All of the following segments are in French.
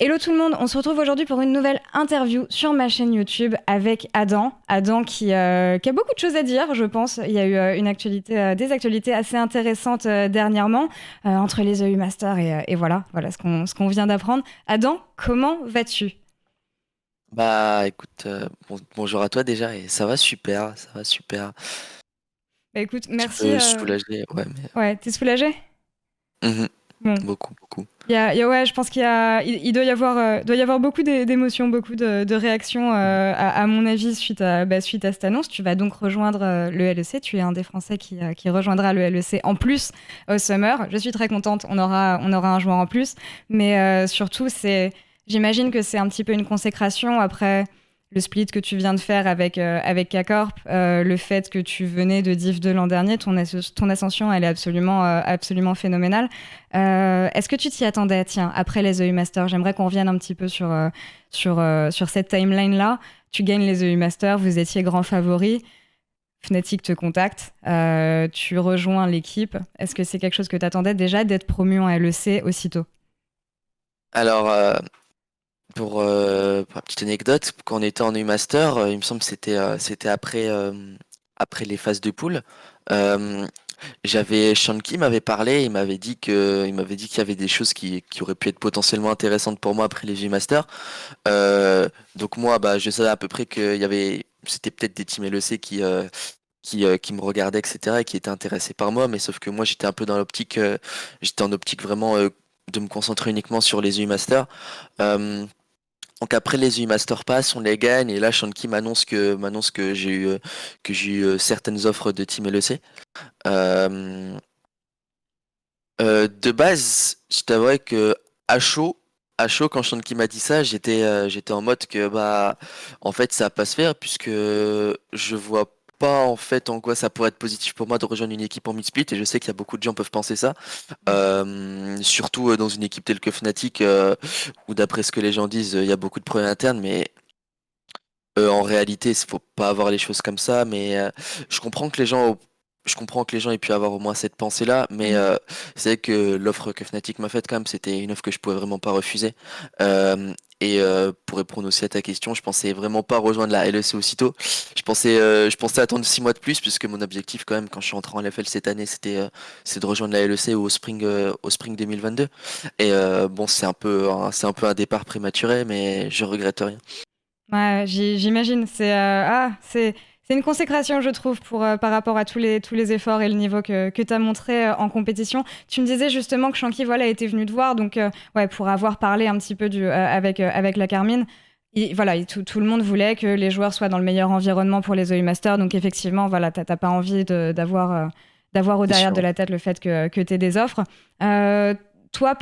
Hello tout le monde, on se retrouve aujourd'hui pour une nouvelle interview sur ma chaîne YouTube avec Adam. Adam qui a beaucoup de choses à dire, je pense. Il y a eu des actualités assez intéressantes dernièrement entre les EU Masters et voilà ce qu'on vient d'apprendre. Adam, comment vas-tu? Bah écoute, bonjour à toi déjà et ça va super. Un Bah écoute, petit merci. peu soulagé, ouais, mais Ouais, t'es soulagé? Mhm. Bon. Beaucoup, beaucoup. Ouais, je pense il doit y avoir beaucoup d'émotions, beaucoup de réactions, à mon avis, suite à cette annonce. Tu vas donc rejoindre le LEC. Tu es un des Français qui rejoindra le LEC en plus au Summer. Je suis très contente. On aura un joueur en plus. Mais surtout, j'imagine que c'est un petit peu une consécration après le split que tu viens de faire avec K-Corp, le fait que tu venais de Div 2 l'an dernier, ton ascension, elle est absolument phénoménale. Est-ce que tu t'y attendais, tiens, après les EU Masters? J'aimerais qu'on revienne un petit peu sur cette timeline-là. Tu gagnes les EU Masters, vous étiez grand favori. Fnatic te contacte, tu rejoins l'équipe. Est-ce que c'est quelque chose que tu attendais déjà d'être promu en LEC aussitôt? Alors, pour la petite anecdote, quand on était en U-Master, il me semble que c'était après les phases de poule. Euh, Shanky m'avait parlé, il m'avait dit qu'il y avait des choses qui auraient pu être potentiellement intéressantes pour moi après les U-Master. Donc moi, bah, je savais à peu près c'était peut-être des teams LEC qui me regardaient, etc., et qui étaient intéressés par moi, mais sauf que moi j'étais un peu dans l'optique, j'étais en optique vraiment de me concentrer uniquement sur les EU Masters. Euh, donc après les EU Masters passent, on les gagne, et là Shanky m'annonce que j'ai eu certaines offres de Team LEC. Euh, de base, je t'avouerais que à chaud, quand Shanky m'a dit ça, j'étais en mode que bah en fait ça va pas se faire puisque je vois pas en fait en quoi ça pourrait être positif pour moi de rejoindre une équipe en mid-split, et je sais qu'il y a beaucoup de gens peuvent penser ça. Surtout dans une équipe telle que Fnatic, où d'après ce que les gens disent, il y a beaucoup de problèmes internes, mais en réalité, il faut pas avoir les choses comme ça, mais je comprends que les gens, je comprends que les gens aient pu avoir au moins cette pensée-là, mais Mhm. c'est vrai que l'offre que Fnatic m'a faite quand même, c'était une offre que je pouvais vraiment pas refuser. Et pour répondre aussi à ta question, je pensais vraiment pas rejoindre la LEC aussitôt. Je pensais attendre 6 mois de plus, puisque mon objectif quand même, quand je suis entré en LFL cette année, c'est de rejoindre la LEC au spring 2022. Et bon, c'est un peu un départ prématuré, mais je regrette rien. Ouais, j'imagine. C'est une consécration, je trouve, par rapport à tous les efforts et le niveau que tu as montré en compétition. Tu me disais justement que Shanky voilà, était venu te voir, donc ouais, pour avoir parlé un petit peu avec la Carmine, tout le monde voulait que les joueurs soient dans le meilleur environnement pour les EU Masters. Donc effectivement, voilà, t'as pas envie d'avoir au C'est derrière de sûr. la tête le fait que tu aies des offres. Euh, Toi,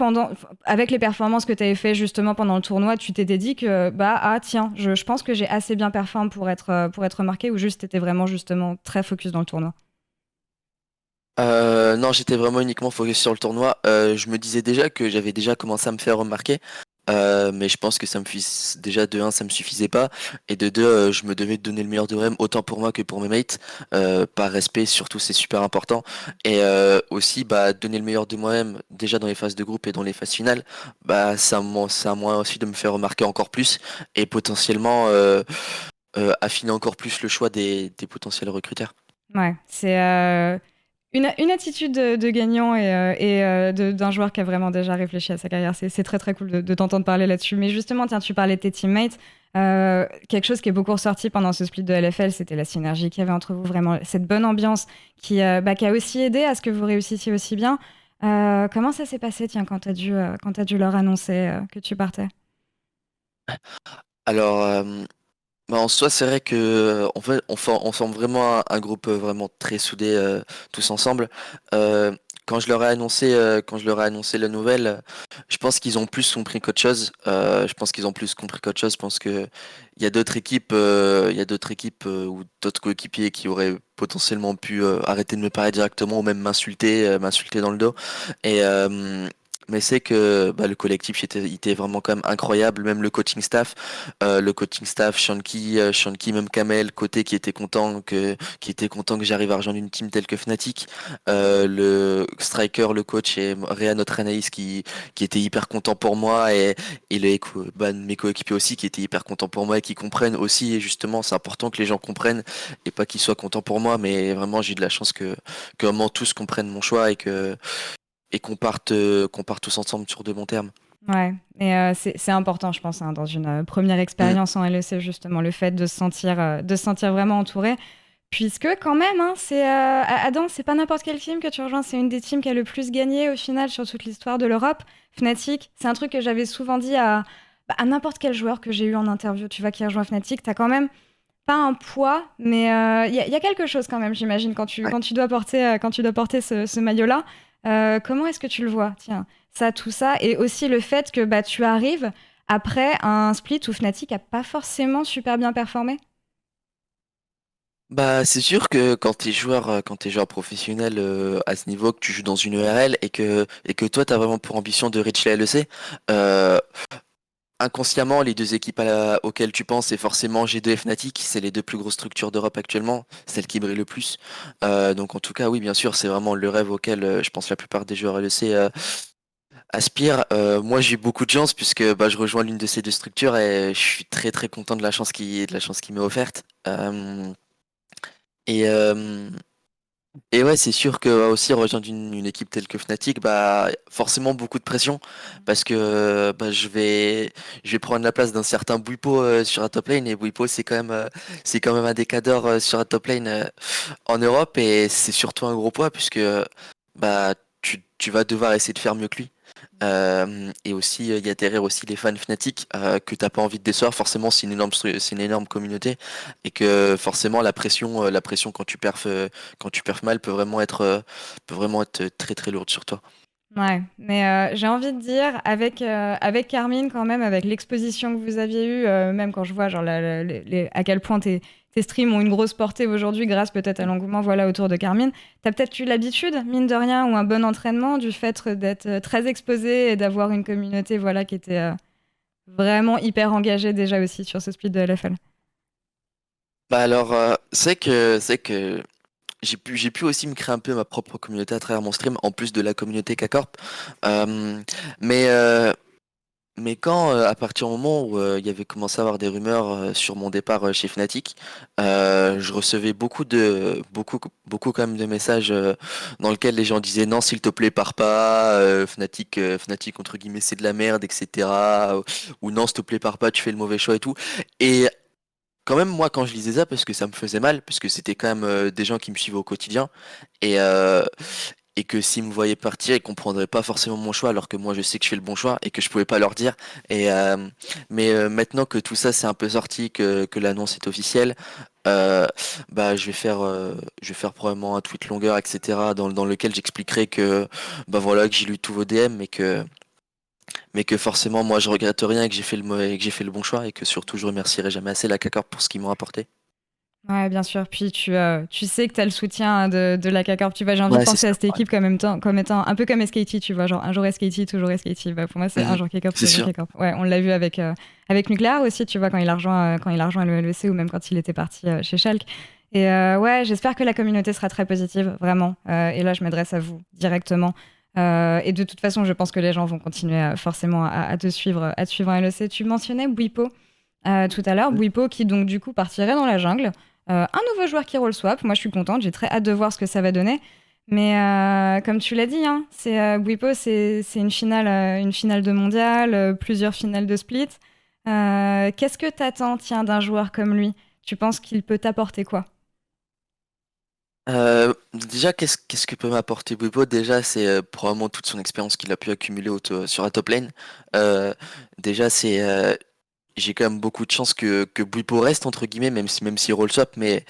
avec les performances que tu avais fait justement pendant le tournoi, tu t'étais dit que, bah, ah, tiens, je pense que j'ai assez bien performé pour être remarqué, ou juste t'étais vraiment justement très focus dans le tournoi? Non, j'étais vraiment uniquement focus sur le tournoi. Je me disais déjà que j'avais déjà commencé à me faire remarquer, mais je pense que déjà de un, ça me suffisait pas, et de deux, je me devais de donner le meilleur de moi-même, autant pour moi que pour mes mates. Par respect, surtout, c'est super important. Et aussi, bah, donner le meilleur de moi-même déjà dans les phases de groupe et dans les phases finales, bah, c'est un moyen aussi de me faire remarquer encore plus et potentiellement affiner encore plus le choix des potentiels recruteurs. Ouais, c'est une attitude de gagnant d'un joueur qui a vraiment déjà réfléchi à sa carrière. C'est très très cool de t'entendre parler là-dessus. Mais justement, tiens, tu parlais de tes teammates. Quelque chose qui est beaucoup ressorti pendant ce split de LFL, c'était la synergie qu'il y avait entre vous, vraiment cette bonne ambiance qui a aussi aidé à ce que vous réussissiez aussi bien. Comment ça s'est passé, tiens, quand t'as dû leur annoncer que tu partais? Alors, bah, en soi, c'est vrai que en fait, on forme vraiment un groupe vraiment très soudé, tous ensemble. Euh, quand je leur ai annoncé la nouvelle, je pense qu'ils ont plus compris qu'autre chose. Je pense qu'ils ont plus compris qu'autre chose. Je pense que il y a d'autres équipes ou d'autres coéquipiers qui auraient potentiellement pu arrêter de me parler directement ou même m'insulter dans le dos. Et c'est que le collectif il était vraiment quand même incroyable, même le coaching staff, Shanky, même Kamel, côté qui était content que j'arrive à rejoindre une team telle que Fnatic, le striker, le coach et Réa, notre analyste qui était hyper content pour moi et mes coéquipiers aussi qui étaient hyper contents pour moi et qui comprennent aussi et justement c'est important que les gens comprennent et pas qu'ils soient contents pour moi, mais vraiment j'ai eu de la chance que vraiment tous comprennent mon choix et qu'on parte tous ensemble sur de bons termes. Ouais, et c'est important, je pense, hein, dans une première Mm. expérience en LEC, justement, le fait de se sentir vraiment entouré. Puisque, quand même, hein, Adam, c'est pas n'importe quel team que tu rejoins, c'est une des teams qui a le plus gagné au final sur toute l'histoire de l'Europe. Fnatic, c'est un truc que j'avais souvent dit à n'importe quel joueur que j'ai eu en interview, tu vois, qui rejoint Fnatic. T'as quand même pas un poids, mais il y a quelque chose quand même, j'imagine, Ouais. quand tu dois porter ce maillot-là. Comment est-ce que tu le vois? Tiens, ça, tout ça, et aussi le fait que bah, tu arrives après un split où Fnatic a pas forcément super bien performé. Bah, c'est sûr que quand t'es joueur professionnel à ce niveau, que tu joues dans une ERL et que toi t'as vraiment pour ambition de reach la LEC, euh, inconsciemment les deux équipes auxquelles tu penses c'est forcément G2 et Fnatic, c'est les deux plus grosses structures d'Europe actuellement, celles qui brillent le plus. Donc en tout cas oui bien sûr c'est vraiment le rêve auquel je pense la plupart des joueurs LEC aspirent. Moi j'ai eu beaucoup de chance puisque je rejoins l'une de ces deux structures et je suis très très content de la chance qui m'est offerte. Et, euh, Et ouais, c'est sûr que aussi rejoindre une équipe telle que Fnatic, forcément beaucoup de pression parce que je vais prendre la place d'un certain Bwipo sur la top lane et Bwipo c'est quand même un des cadors sur la top lane en Europe et c'est surtout un gros poids puisque bah tu vas devoir essayer de faire mieux que lui. Et aussi, il y a derrière aussi les fans Fnatic que t'as pas envie de décevoir. Forcément, c'est une énorme communauté et que forcément la pression quand tu perfs mal peut vraiment être très très lourde sur toi. Ouais, mais j'ai envie de dire, avec Carmine, quand même, avec l'exposition que vous aviez eue, même quand je vois genre, à quel point tes streams ont une grosse portée aujourd'hui, grâce peut-être à l'engouement voilà, autour de Carmine, t'as peut-être eu l'habitude, mine de rien, ou un bon entraînement du fait d'être très exposé et d'avoir une communauté voilà, qui était vraiment hyper engagée déjà aussi sur ce split de LFL. C'est que j'ai pu aussi me créer un peu ma propre communauté à travers mon stream, en plus de la communauté K-Corp. Euh, mais Mais quand, à partir du moment où il y avait commencé à avoir des rumeurs sur mon départ chez Fnatic, je recevais beaucoup quand même de messages dans lesquels les gens disaient non, s'il te plaît, pars pas, Fnatic entre guillemets c'est de la merde, etc. Ou non, s'il te plaît, pars pas, tu fais le mauvais choix et tout. Et quand même, moi, quand je lisais ça, parce que ça me faisait mal, parce que c'était quand même des gens qui me suivaient au quotidien, et, euh, et que s'ils me voyaient partir, ils comprendraient pas forcément mon choix, alors que moi, je sais que je fais le bon choix et que je pouvais pas leur dire. Et, maintenant que tout ça c'est un peu sorti, que l'annonce est officielle, euh, je vais faire probablement un tweet longueur, etc., dans lequel j'expliquerai que, voilà, que j'ai lu tous vos DM, mais que forcément, moi, je regrette rien et que et que j'ai fait le bon choix et que surtout, je remercierai jamais assez la CACORP pour ce qu'ils m'ont apporté. Ouais, bien sûr. Puis tu sais que tu as le soutien de la CACORP. Tu vois, j'ai envie de Ouais, c'est penser ça. à cette équipe comme étant un peu comme SKT, tu vois. Genre, un jour SKT, toujours SKT. Bah, pour moi, c'est un Mhm. jour CACORP, C'est toujours sûr. CACORP. Ouais, on l'a vu avec Nuclear aussi, tu vois, quand il a rejoint le LEC ou même quand il était parti chez Schalke. Et ouais, j'espère que la communauté sera très positive, vraiment. Et là, je m'adresse à vous directement. Et de toute façon, je pense que les gens vont continuer forcément à te suivre en LEC. Tu mentionnais Bwipo tout à l'heure. Bwipo qui, donc, du coup, partirait dans la jungle. Un nouveau joueur qui roll swap. Moi, je suis contente. J'ai très hâte de voir ce que ça va donner. Mais comme tu l'as dit, hein, Bwipo, c'est une finale de mondial, plusieurs finales de split. Qu'est-ce que t'attends, tiens, d'un joueur comme lui? Tu penses qu'il peut t'apporter quoi? Déjà, qu'est-ce que peut m'apporter Bwipo? Déjà, c'est probablement toute son expérience qu'il a pu accumuler sur la top lane. Euh, déjà, j'ai quand même beaucoup de chance que Bwipo reste, entre guillemets, même s'il roll swap, mais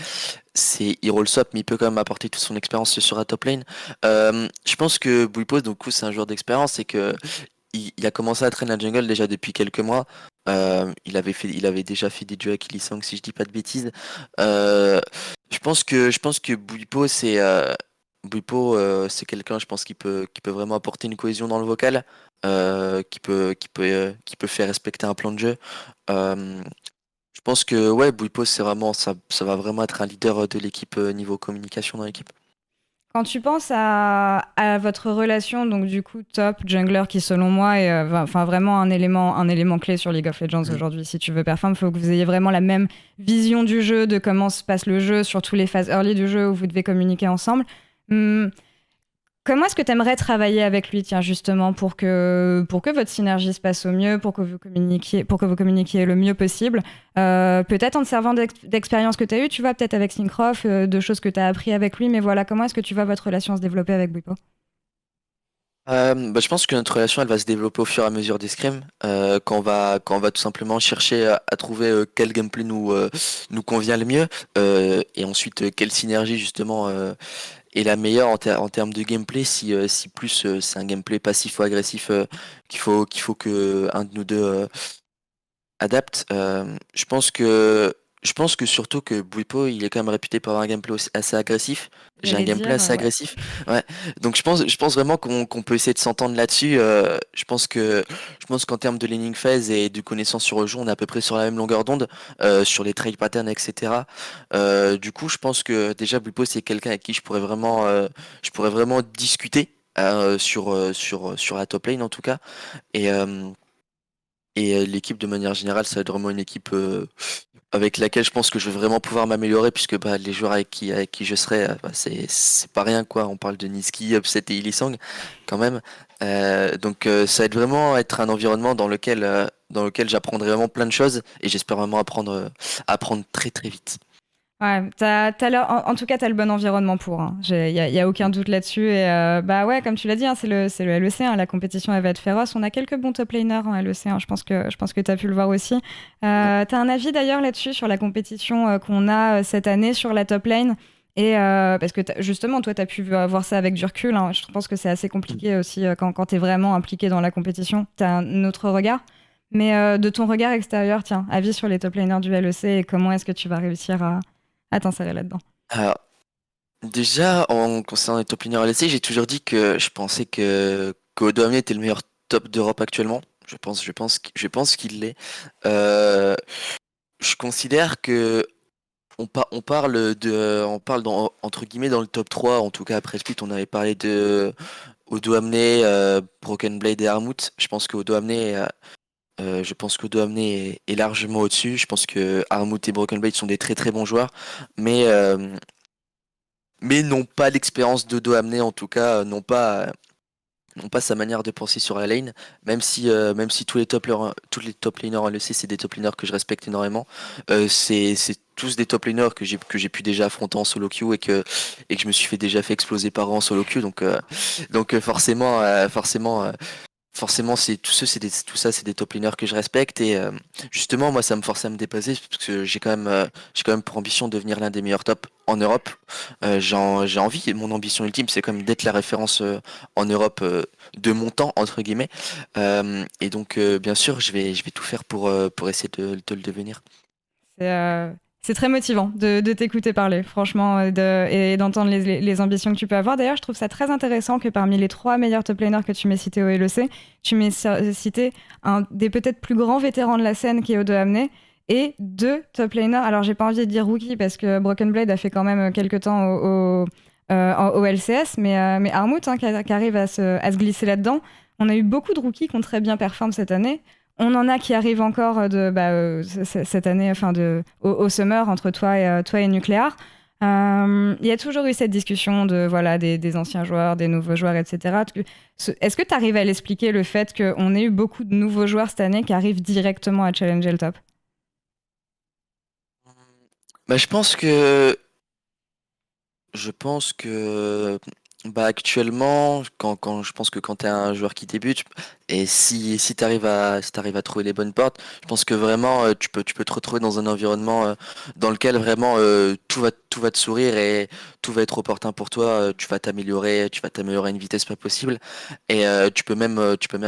il roll swap, mais il peut quand même apporter toute son expérience sur la top lane. Je pense que Bwipo, du coup, c'est un joueur d'expérience et que il a commencé à traîner la jungle déjà depuis quelques mois. Il avait déjà fait des duos avec Lee Sang, si je dis pas de bêtises. Euh, je pense que Bwipo, Bwipo, c'est quelqu'un, je pense, qui peut vraiment apporter une cohésion dans le vocal, qui peut faire respecter un plan de jeu. Euh, je pense que ouais, Bwipo, c'est vraiment ça va vraiment être un leader de l'équipe niveau communication dans l'équipe. Quand tu penses à votre relation, donc du coup, top jungler qui selon moi est enfin vraiment un élément clé sur League of Legends Mhm. aujourd'hui. Si tu veux performer, il faut que vous ayez vraiment la même vision du jeu, de comment se passe le jeu, surtout les phases early du jeu où vous devez communiquer ensemble. Hum, Comment est-ce que tu aimerais travailler avec lui, tiens, justement, pour que votre synergie se passe au mieux, pour que vous communiquiez le mieux possible? Peut-être en te servant d'expériences que tu as eues, tu vois, peut-être avec Syncroft, de choses que tu as appris avec lui, mais voilà, comment est-ce que tu vois votre relation se développer avec Bwipo? Bah, je pense que notre relation elle va se développer au fur et à mesure des scrims, quand on va tout simplement chercher à trouver quel gameplay nous convient le mieux, et ensuite quelle synergie justement est la meilleure en termes de gameplay, si plus c'est un gameplay passif ou agressif, qu'il faut que un de nous deux adapte. Je pense que surtout que Bwipo, il est quand même réputé pour avoir un gameplay assez agressif. J'ai un J'allais gameplay dire, assez ouais. agressif. Ouais. Donc je pense vraiment qu'on peut essayer de s'entendre là-dessus. Je pense qu'en termes de laning phase et de connaissances sur le jeu, on est à peu près sur la même longueur d'onde, sur les trade patterns, etc. Du coup, je pense que déjà Bwipo, c'est quelqu'un avec qui je pourrais vraiment discuter sur la top lane en tout cas. Et, euh, et l'équipe, de manière générale, ça va être vraiment une équipe avec laquelle je pense que je vais vraiment pouvoir m'améliorer, puisque bah, les joueurs avec qui je serai, bah, c'est pas rien, quoi. On parle de Niski, Upset et Illisang quand même. Donc ça va être vraiment être un environnement dans lequel j'apprendrai vraiment plein de choses, et j'espère vraiment apprendre très très vite. Ouais, en tout cas, tu as le bon environnement pour. Il y a aucun doute là-dessus. Et bah ouais, comme tu l'as dit, hein, c'est le LEC. Hein, la compétition, elle va être féroce. On a quelques bons top laners en LEC. Hein, je pense que tu as pu le voir aussi. Mm. Tu as un avis d'ailleurs là-dessus sur la compétition qu'on a cette année sur la top lane? Et parce que justement, toi, tu as pu voir ça avec du recul. Hein. Je pense que c'est assez compliqué aussi quand tu es vraiment impliqué dans la compétition. Tu as un autre regard. Mais de ton regard extérieur, tiens, avis sur les top laners du LEC et comment est-ce que tu vas réussir à t'insérer là-dedans. Alors, déjà, en concernant les top laners LEC, j'ai toujours dit que je pensais que qu'Odoamne était le meilleur top d'Europe actuellement. Je pense qu'il l'est. Euh, je considère que on parle entre guillemets dans le top 3. En tout cas après Split on avait parlé de Odo Amne, Broken Blade et Armut. Je pense qu'Odo Amne est largement au-dessus. Je pense que Armut et Broken Blade sont des très très bons joueurs, mais n'ont pas l'expérience d'Odo Amne, en tout cas n'ont pas sa manière de penser sur la lane, même si tous les top laners en LEC, c'est des top laners que je respecte énormément. C'est tous des top laners que j'ai pu déjà affronter en solo queue, et que je me suis déjà fait exploser par en solo queue. Donc forcément, tout ça, c'est des top laners que je respecte, et justement, moi, ça me force à me dépasser parce que j'ai quand même pour ambition de devenir l'un des meilleurs tops en Europe. J'ai envie, et mon ambition ultime, c'est quand même d'être la référence en Europe, de mon temps entre guillemets. Et donc, bien sûr, je vais tout faire pour essayer de le devenir. C'est c'est très motivant de t'écouter parler, franchement, et d'entendre les ambitions que tu peux avoir. D'ailleurs, je trouve ça très intéressant que parmi les trois meilleurs top laners que tu m'aies cités au LEC, tu m'aies cité un des peut-être plus grands vétérans de la scène qui est Odo Amne et deux top laners. Alors, j'ai pas envie de dire rookie parce que Broken Blade a fait quand même quelques temps au LCS, mais Armut, hein, qui arrive à se glisser là-dedans. On a eu beaucoup de rookies qui ont très bien performé cette année. On en a qui arrivent encore cette année, enfin au Summer entre toi et Nucléar. Il y a toujours eu cette discussion de voilà des anciens joueurs, des nouveaux joueurs, etc. Est-ce que tu arrives à l'expliquer le fait qu'on ait eu beaucoup de nouveaux joueurs cette année qui arrivent directement à challenger le top? Bah, je pense que bah, actuellement, je pense que quand tu es un joueur qui débute, et si tu arrives à trouver les bonnes portes, je pense que vraiment tu peux te retrouver dans un environnement dans lequel vraiment tout va te sourire, et tout va être opportun pour toi. Tu vas t'améliorer à une vitesse pas possible, et tu peux même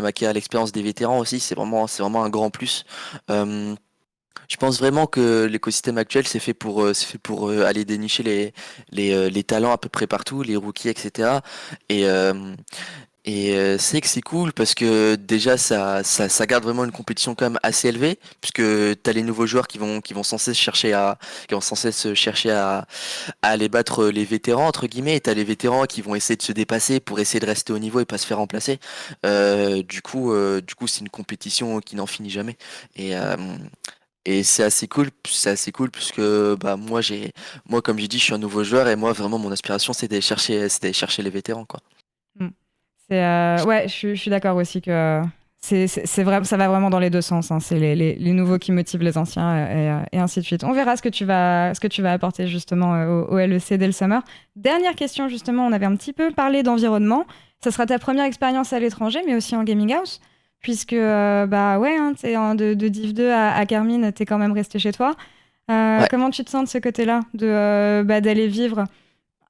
acquérir l'expérience des vétérans aussi. C'est vraiment un grand plus. Euh, Je pense vraiment que l'écosystème actuel c'est fait pour aller dénicher les talents à peu près partout, les rookies, etc. Et, euh, c'est que c'est cool parce que déjà ça garde vraiment une compétition quand même assez élevée puisque t'as les nouveaux joueurs qui vont sans cesse chercher à aller battre les vétérans entre guillemets et t'as les vétérans qui vont essayer de se dépasser pour essayer de rester au niveau et pas se faire remplacer. Du coup c'est une compétition qui n'en finit jamais et euh, et c'est assez cool puisque bah moi comme j'ai dit je suis un nouveau joueur et moi vraiment mon aspiration c'est d'aller chercher les vétérans quoi. Mm. Ouais, je suis d'accord aussi que c'est vrai, ça va vraiment dans les deux sens, hein. C'est les nouveaux qui motivent les anciens et ainsi de suite. On verra ce que tu vas apporter justement au LEC dès le summer. Dernière question justement, on avait un petit peu parlé d'environnement. Ça sera ta première expérience à l'étranger, mais aussi en gaming house, puisque bah ouais, hein, de Div 2 à Carmine, t'es quand même resté chez toi. Ouais. Comment tu te sens de ce côté-là, d'aller vivre?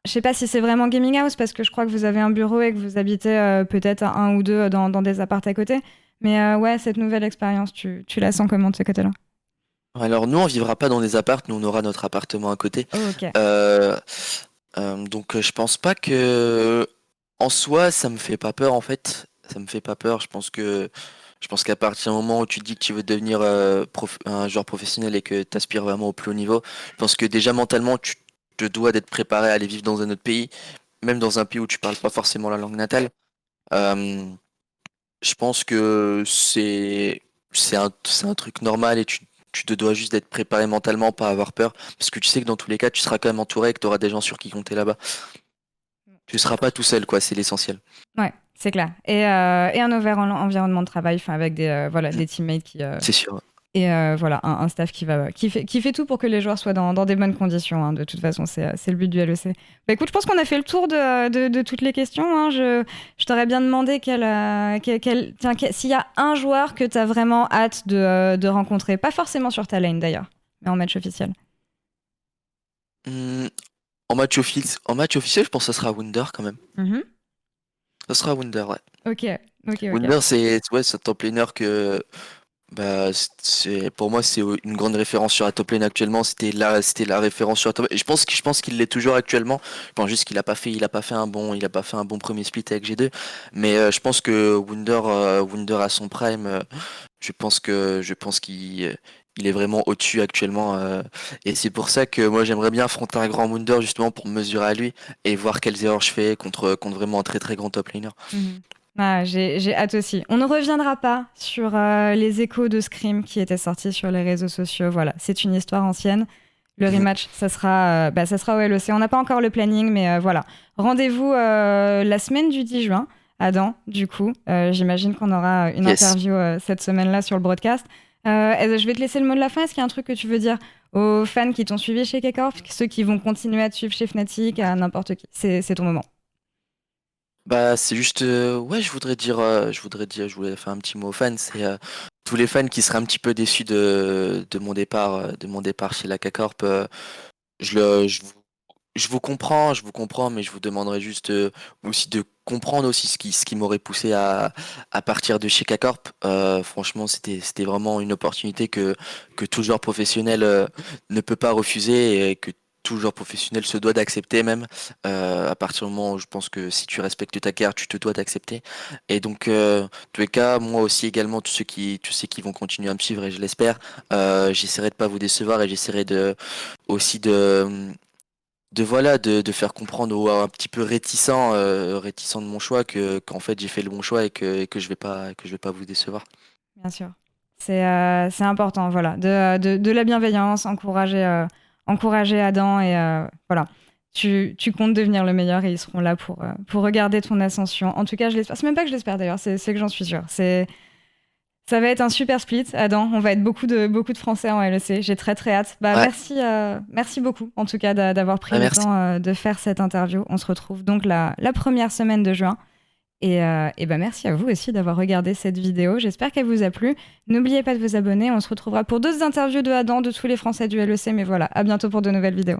Je sais pas si c'est vraiment gaming house parce que je crois que vous avez un bureau et que vous habitez peut-être un ou deux dans des apparts à côté. Mais ouais, cette nouvelle expérience, tu la sens comment de ce côté-là? Alors nous on vivra pas dans des apparts, nous on aura notre appartement à côté. Oh, ok. Euh, je pense pas que en soi ça me fait pas peur en fait. Ça me fait pas peur. Je pense qu'à partir du moment où tu te dis que tu veux devenir un joueur professionnel et que tu aspires vraiment au plus haut niveau, je pense que déjà mentalement tu te dois d'être préparé à aller vivre dans un autre pays, même dans un pays où tu parles pas forcément la langue natale. Euh, je pense que c'est un truc normal et tu te dois juste d'être préparé mentalement, pas avoir peur, parce que tu sais que dans tous les cas tu seras quand même entouré et que tu auras des gens sur qui compter là-bas. Tu seras pas tout seul, quoi, c'est l'essentiel. Ouais, c'est clair. Et un environnement de travail, enfin avec voilà, des teammates C'est sûr. voilà, un staff qui fait tout pour que les joueurs soient dans des bonnes conditions, hein. De toute façon, c'est le but du LEC. Bah, écoute, je pense qu'on a fait le tour de toutes les questions, hein. Je t'aurais bien demandé s'il y a un joueur que tu as vraiment hâte de rencontrer, pas forcément sur ta lane d'ailleurs, mais en match officiel. Hum, en match officiel, je pense que ça sera Wunder quand même. Mhm. Ça sera Wunder, ouais. Ok, ok, ok. Wunder, c'est un top laner que bah pour moi c'est une grande référence sur la top lane actuellement. C'était la référence sur la top. Et je pense qu'il l'est toujours actuellement. Je pense juste il a pas fait un bon premier split avec G2. Mais je pense que Wunder à son prime. Je pense il est vraiment au-dessus actuellement. Et c'est pour ça que moi j'aimerais bien affronter un grand Wunder justement pour me mesurer à lui et voir quelles erreurs je fais contre vraiment un très très grand top laner. Mhm. Ah, j'ai hâte aussi. On ne reviendra pas sur les échos de Scream qui étaient sortis sur les réseaux sociaux. Voilà, c'est une histoire ancienne. Le rematch, ça sera au LEC. On n'a pas encore le planning, mais voilà. Rendez-vous la semaine du 10 juin, Adam, du coup. J'imagine qu'on aura une Yes. interview cette semaine-là sur le broadcast. Je vais te laisser le mot de la fin. Est-ce qu'il y a un truc que tu veux dire aux fans qui t'ont suivi chez Kekorf, ceux qui vont continuer à te suivre chez Fnatic, à n'importe qui? C'est ton moment. Bah c'est juste ouais je voulais faire un petit mot aux fans, c'est tous les fans qui seraient un petit peu déçus de mon départ chez la K-Corp, je le je vous comprends, mais je vous demanderais juste aussi de comprendre aussi ce qui m'aurait poussé à partir de chez K-Corp. Franchement, c'était vraiment une opportunité que tout joueur professionnel ne peut pas refuser et que tout joueur professionnel se doit d'accepter même. À partir du moment où je pense que si tu respectes ta carrière, tu te dois d'accepter. Et donc, en tous les cas, moi aussi également, tous ceux qui vont continuer à me suivre et je l'espère, j'essaierai de pas vous décevoir et j'essaierai aussi de faire comprendre aux un petit peu réticents de mon choix qu'en fait j'ai fait le bon choix et que je vais pas vous décevoir. Bien sûr. C'est important, voilà, de la bienveillance, encourager Adam et voilà. Tu comptes devenir le meilleur et ils seront là pour regarder ton ascension. En tout cas, je l'espère. C'est même pas que je l'espère d'ailleurs, c'est que j'en suis sûre. Ça va être un super split, Adam. On va être beaucoup de Français en LEC. J'ai très très hâte. Bah, Ouais, merci beaucoup en tout cas d'avoir pris ah, le merci. temps de faire cette interview. On se retrouve donc la première semaine de juin. Et bah merci à vous aussi d'avoir regardé cette vidéo. J'espère qu'elle vous a plu. N'oubliez pas de vous abonner. On se retrouvera pour d'autres interviews de Adam, de tous les Français du LEC. Mais voilà, à bientôt pour de nouvelles vidéos.